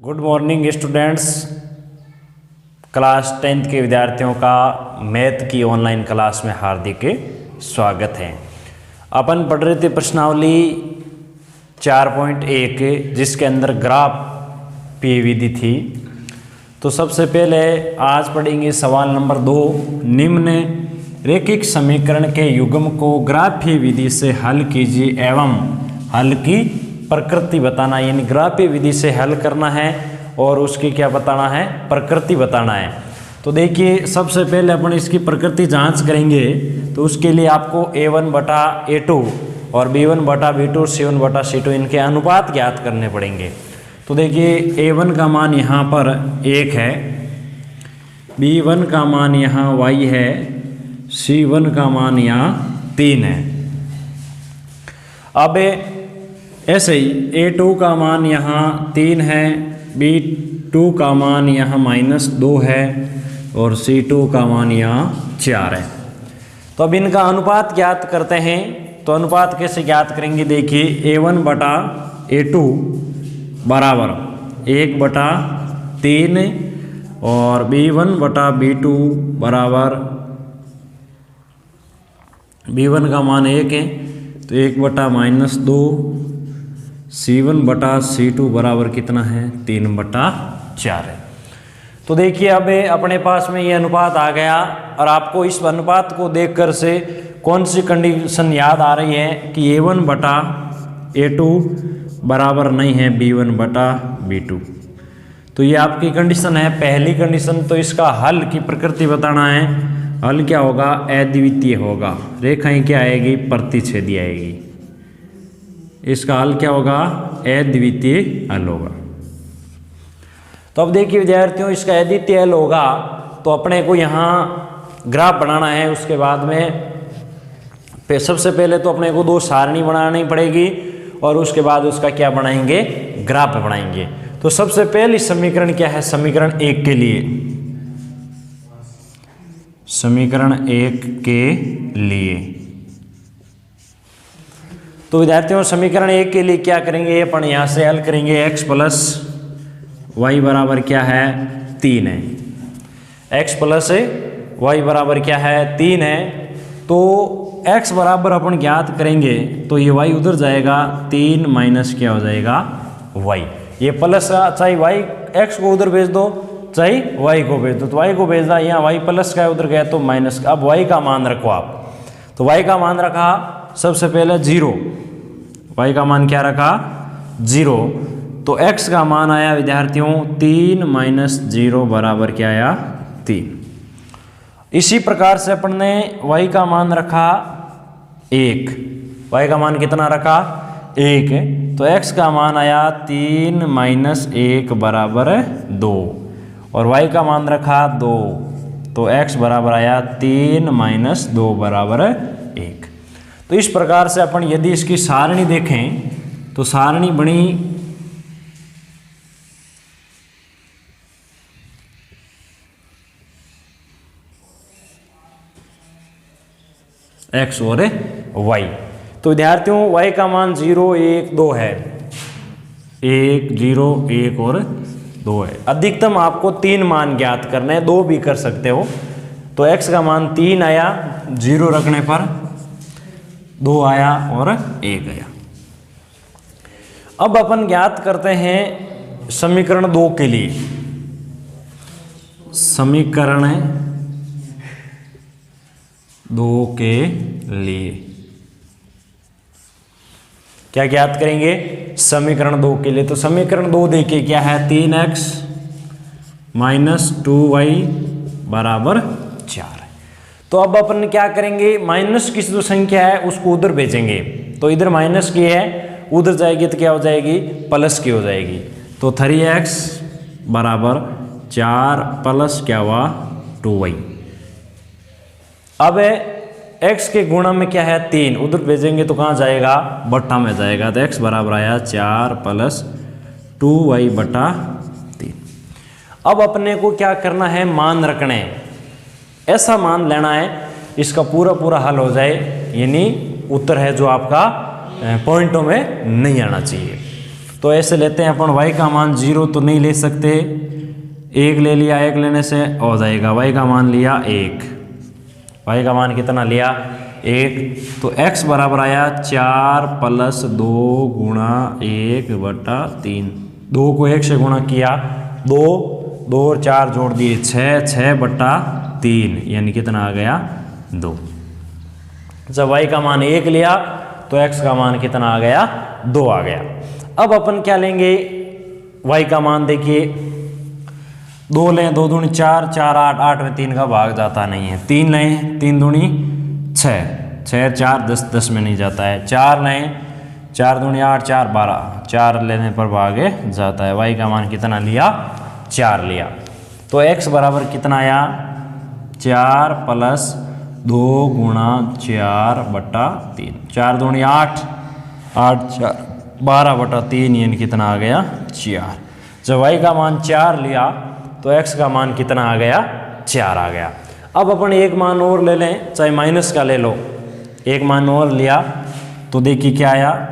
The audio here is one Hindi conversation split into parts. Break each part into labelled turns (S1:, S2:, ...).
S1: Good morning students. Class 10th के विद्यार्थियों का मैथ की ऑनलाइन क्लास में हार्दिक स्वागत है। अपन पढ़ रहे थे प्रश्नावली 4.1 जिसके अंदर ग्राफ की विधि थी। तो सबसे पहले आज पढ़ेंगे सवाल नंबर 2। निम्न रेखिक समीकरण के युग्म को ग्राफीय विधि से हल कीजिए एवं हल की प्रकृति बताना, यानी ग्राफीय विधि से हल करना है और उसकी क्या बताना है, प्रकृति बताना है। तो देखिए सबसे पहले अपन इसकी प्रकृति जांच करेंगे। तो उसके लिए आपको a1 बटा a2 और b1 बटा b2 और c1 बटा c2 इनके अनुपात ज्ञात करने पड़ेंगे। तो देखिए a1 का मान यहाँ पर 1 है, b1 का मान यहाँ y है, c1 का मान यहाँ 3 है। अब ऐसे ही a2 का मान यहाँ 3 है, b2 का मान यहाँ -2 है और c2 का मान यहाँ 4 है। तो अब इनका अनुपात ज्ञात करते हैं। तो अनुपात कैसे ज्ञात करेंगे, देखिए a1 बटा a2 बराबर 1 बटा 3 और b1 बटा b2 बराबर b1 का मान 1 है तो 1 बटा -2, c1 बटा c2 बराबर कितना है, 3 बटा 4 है। तो देखिए अब अपने पास में ये अनुपात आ गया और आपको इस अनुपात को देखकर से कौन सी कंडीशन याद आ रही है कि a1 बटा a2 बराबर नहीं है b1 बटा b2। तो ये आपकी कंडीशन है, पहली कंडीशन। तो इसका हल की प्रकृति बताना है। हल क्या होगा, अद्वितीय होगा, रेखाएं क्या आएगी, प्रतिच्छेदी आएगी। इसका हल क्या होगा, अद्वितीय हल होगा। तो अब देखिए विद्यार्थियों, इसका अद्वितीय हल होगा तो अपने को यहाँ ग्राफ बनाना है। उसके बाद में सबसे पहले तो अपने को 2 सारणी बनानी पड़ेगी और उसके बाद उसका क्या बनाएंगे, ग्राफ बनाएंगे। तो सबसे पहली समीकरण क्या है, समीकरण 1 के लिए, समीकरण 1 के लिए। तो विद्यार्थियों समीकरण 1 के लिए क्या करेंगे, अपन यहाँ से हल करेंगे। x प्लस वाई बराबर क्या है, 3 है। x प्लस वाई बराबर क्या है, 3 है। तो x बराबर अपन ज्ञात करेंगे तो ये y उधर जाएगा, 3 माइनस क्या हो जाएगा, y। ये प्लस चाहे y x को उधर भेज दो चाहे y को भेज दो। तो y को भेजा, यहाँ y प्लस का उधर गया तो माइनस का। अब y का मान रखो आप। तो y का मान रखा सबसे पहले 0, y का मान क्या रखा, 0। तो x का मान आया विद्यार्थियों 3 माइनस 0 बराबर क्या आया, 3। इसी प्रकार से अपन ने y का मान रखा 1, y का मान कितना रखा, 1 है। तो x का मान आया 3 माइनस 1 बराबर 2 और y का मान रखा 2, तो x बराबर आया 3 माइनस 2 बराबर 1। तो इस प्रकार से अपन यदि इसकी सारणी देखें तो सारणी बनी x और y। तो विद्यार्थियों y का मान 0, 1, 2 है, 1, 0, 1 और 2 है। अधिकतम आपको 3 मान ज्ञात करने हैं, 2 भी कर सकते हो। तो x का मान 3 आया, 0 रखने पर 2 आया और 1 आया। अब अपन ज्ञात करते हैं समीकरण 2 के लिए। समीकरण 2 के लिए क्या ज्ञात करेंगे, समीकरण 2 के लिए। तो समीकरण 2 देखिए क्या है, 3x माइनस 2y बराबर 4। तो अब अपन क्या करेंगे, माइनस की जो संख्या है उसको उधर भेजेंगे। तो इधर माइनस की है, उधर जाएगी तो क्या हो जाएगी, प्लस की हो जाएगी। तो 3x बराबर 4 प्लस क्या हुआ, 2y। अब x के गुणा में क्या है, 3, उधर भेजेंगे तो कहाँ जाएगा, बट्टा में जाएगा। तो x बराबर आया 4 प्लस 2y बटा 3। अब अपने को क्या करना है, मान रखने हैं, ऐसा मान लेना है इसका पूरा पूरा हल हो जाए, यानी उत्तर है जो आपका पॉइंटों में नहीं आना चाहिए। तो ऐसे लेते हैं अपन y का मान 0 तो नहीं ले सकते, 1 ले लिया, 1 लेने से हो जाएगा, y का मान लिया 1, y का मान कितना लिया 1, तो x बराबर आया 4 + 2 गुणा 1/3, 2 को 1 से गुणा किया 2, 2 और 4 जोड़ दिए 6, 6/3 यानी कितना आ गया 2। जब y का मान 1 लिया तो x का मान कितना आ गया 2 आ गया। अब अपन क्या लेंगे, y का मान देखिए 2 लें, 2 दूनी 4, 4 8, 8 में 3 का भाग जाता नहीं है, 3 लें, 3 दूनी 6, 6 4 10, 10 में नहीं जाता है, 4 लें, 4 दूनी 8, 4 12, 4 लेने पर भागे जाता है, y का मान कितना लिया 4 लिया। तो x बराबर कितना आया 4 + 2 गुणा 4/3, 4 दूनी 8, 8 4 12/3 यानी कितना आ गया 4। जब y का मान 4 लिया तो x का मान कितना आ गया 4 आ गया। अब अपन एक मान और ले लें, चाहे माइनस का ले लो, एक मान और लिया तो देखिए क्या आया,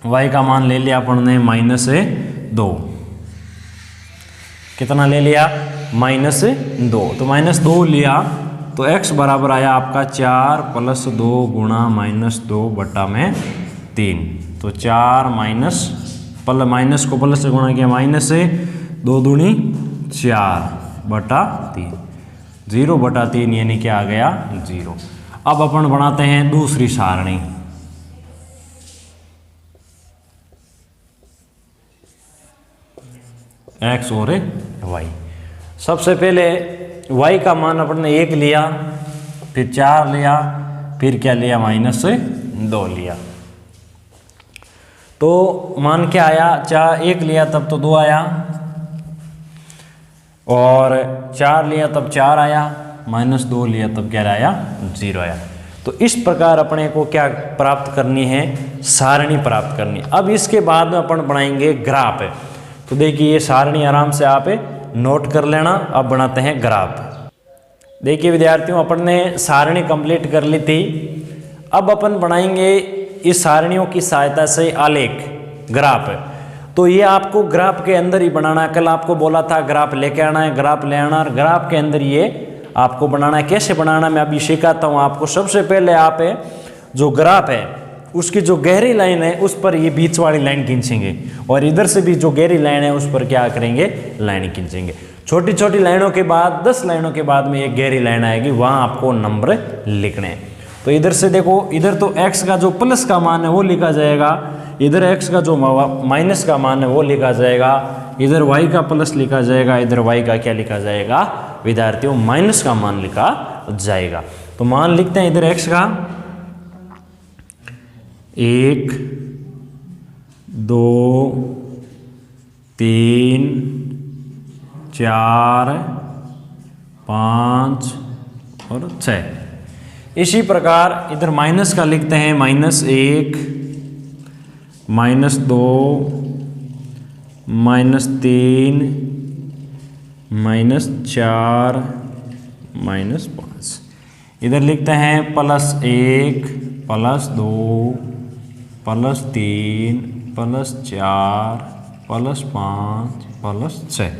S1: y का मान ले लिया अपन ने -2, कितना ले लिया -2, तो -2 लिया तो x बराबर आया आपका 4 + 2 गुणा -2/3, तो 4 माइनस को प्लस से गुणा किया -2 दूनी 4/3, 0/3 यानी क्या आ गया 0। अब अपन बनाते हैं दूसरी सारणी, x और y। सबसे पहले y का मान अपन ने 1 लिया, फिर 4 लिया, फिर क्या लिया -2 लिया, तो मान क्या आया, 1 लिया तब तो 2 आया, और 4 लिया तब 4 आया, -2 लिया तब क्या आया 0 आया। तो इस प्रकार अपने को क्या प्राप्त करनी है, सारणी प्राप्त करनी। अब इसके बाद में अपन बनाएंगे ग्राफ। तो देखिए ये सारणी आराम से आप नोट कर लेना। अब बनाते हैं ग्राफ। देखिए विद्यार्थियों, अपन ने सारणी कंप्लीट कर ली थी। अब अपन बनाएंगे इस सारणियों की सहायता से आलेख, ग्राफ। तो ये आपको ग्राफ के अंदर ही बनाना है। कल आपको बोला था ग्राफ लेके आना है, ग्राफ ले आना, और ग्राफ के अंदर ये आपको बनाना है। कैसे बनाना मैं अभी सिखाता हूँ आपको। सबसे पहले आप जो ग्राफ है उसकी जो गहरी लाइन है उस पर ये बीच वाली लाइन खींचेंगे, और इधर से भी जो गहरी लाइन है उस पर क्या करेंगे, लाइन खींचेंगे। छोटी छोटी लाइनों के बाद 10 लाइनों के बाद में एक गहरी लाइन आएगी, वहाँ आपको नंबर लिखने हैं। तो इधर से देखो, इधर तो x का जो प्लस का मान है वो लिखा जाएगा, इधर x का जो माइनस का मान है वो लिखा जाएगा, इधर y का प्लस लिखा जाएगा, इधर y का क्या लिखा जाएगा विद्यार्थियों, माइनस का मान लिखा जाएगा। तो मान लिखते हैं इधर x का 1 2 3 4 5 और 6। इसी प्रकार इधर माइनस का लिखते हैं -1 -2 -3 -4 -5। इधर लिखते हैं +1 +2 +3 +4 +5 +6।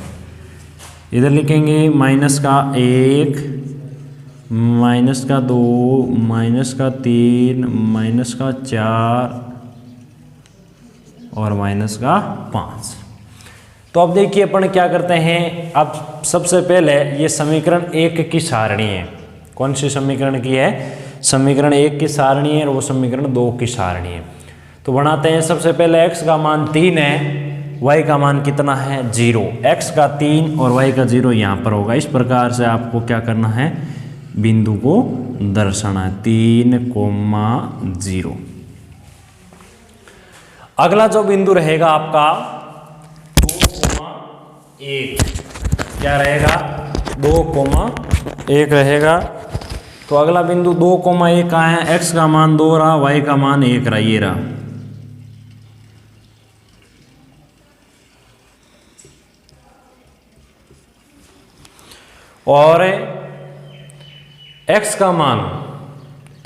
S1: इधर लिखेंगे -1 -2 -3 -4 और -5। तो अब देखिए अपन क्या करते हैं। अब सबसे पहले ये समीकरण 1 की सारणी है। कौन सी समीकरण की है, समीकरण 1 की सारणी है, और वो समीकरण 2 की सारणी है। तो बनाते हैं। सबसे पहले x का मान 3 है, y का मान कितना है 0। x का 3 और y का 0 यहाँ पर होगा। इस प्रकार से आपको क्या करना है, बिंदु को दर्शाना है 3, 0। अगला जो बिंदु रहेगा आपका 2, 1, क्या रहेगा 2, 1 रहेगा। तो अगला बिंदु 2, 1 का है। x का मान 2 रहा, y का मान 1 रहा, ये रहा। और x का मान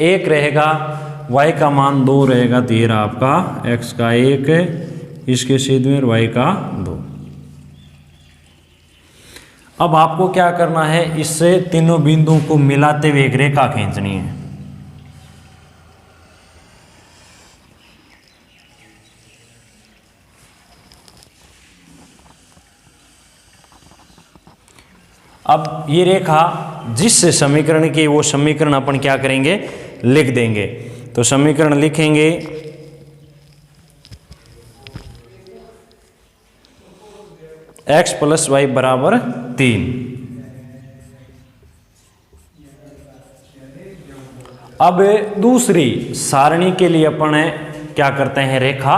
S1: 1 रहेगा, y का मान 2 रहेगा। तो ये रहा आपका x का 1, इसके छेद में y का 2। अब आपको क्या करना है, इससे तीनों बिंदुओं को मिलाते हुए एक रेखा खींचनी है। अब ये रेखा जिस समीकरण की, वो समीकरण अपन क्या करेंगे, लिख देंगे। तो समीकरण लिखेंगे x + y = 3। अब दूसरी सारणी के लिए अपन क्या करते हैं, रेखा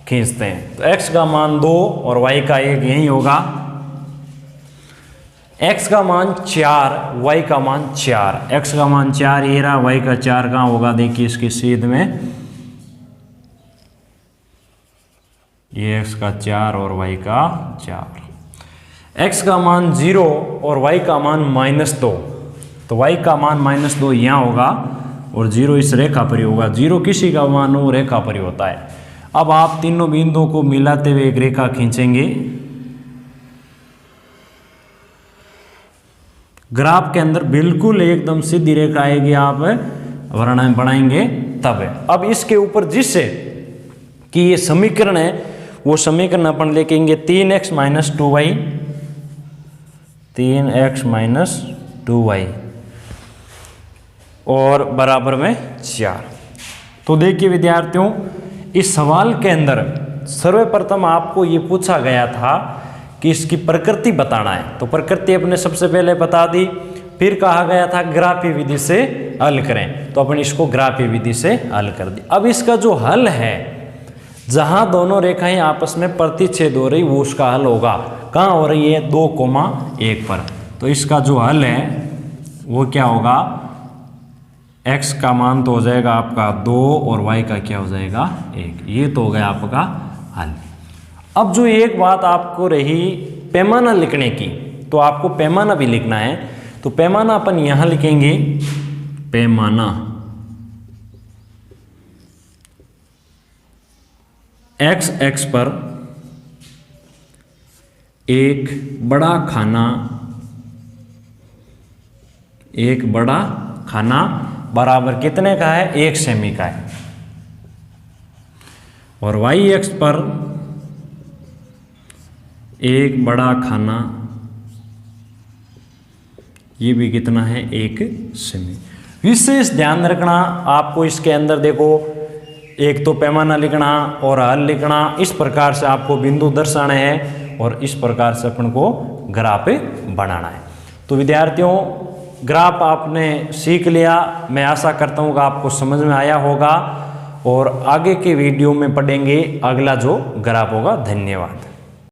S1: खींचते हैं। तो x का मान 2 और y का 1 यही होगा। x का मान 4, y का मान 4। x का मान 4 ये रहा, y का 4 कहाँ होगा, देखिए इसके छेद में, ये x का 4 और y का 4। x का मान 0 और y का मान -2, तो y का मान -2 यहाँ होगा और 0 इस रेखा पर ही होगा। 0 किसी का मान हो, रेखा पर ही होता है। अब आप तीनों बिंदुओं को मिलाते हुए एक रेखा खींचेंगे। ग्राफ के अंदर बिल्कुल एकदम सीधी रेखा आएगी, आप वर्णन बनाएंगे तब है। अब इसके ऊपर जिससे कि ये समीकरण है, वो समीकरण अपन लिखेंगे 3x - 2y, 3x - 2y और बराबर में 4। तो देखिए विद्यार्थियों, इस सवाल के अंदर सर्वप्रथम आपको ये पूछा गया था कि इसकी प्रकृति बताना है। तो प्रकृति अपने सबसे पहले बता दी, फिर कहा गया था ग्राफीय विधि से हल करें, तो अपन इसको ग्राफीय विधि से हल कर दी। अब इसका जो हल है, जहां दोनों रेखाएं आपस में प्रतिच्छेद हो रही, वो उसका हल होगा। कहाँ हो रही है, 2,1 पर। तो इसका जो हल है वो क्या होगा, x का मान तो हो जाएगा आपका 2 और y का क्या हो जाएगा 1। ये तो हो गया आपका हल। अब जो एक बात आपको रही पैमाना लिखने की, तो आपको पैमाना भी लिखना है। तो पैमाना अपन यहां लिखेंगे, पैमाना x पर एक बड़ा खाना बराबर कितने का है, 1 सेमी का है। और y पर एक बड़ा खाना, ये भी कितना है, 1 सेमी। विशेष ध्यान रखना आपको इसके अंदर, देखो एक तो पैमाना लिखना और हल लिखना, इस प्रकार से आपको बिंदु दर्शाने हैं और इस प्रकार से अपन को ग्राफ बनाना है। तो विद्यार्थियों, ग्राफ आपने सीख लिया। मैं आशा करता हूँ कि आपको समझ में आया होगा और आगे के वीडियो में पढ़ेंगे अगला जो ग्राफ होगा। धन्यवाद।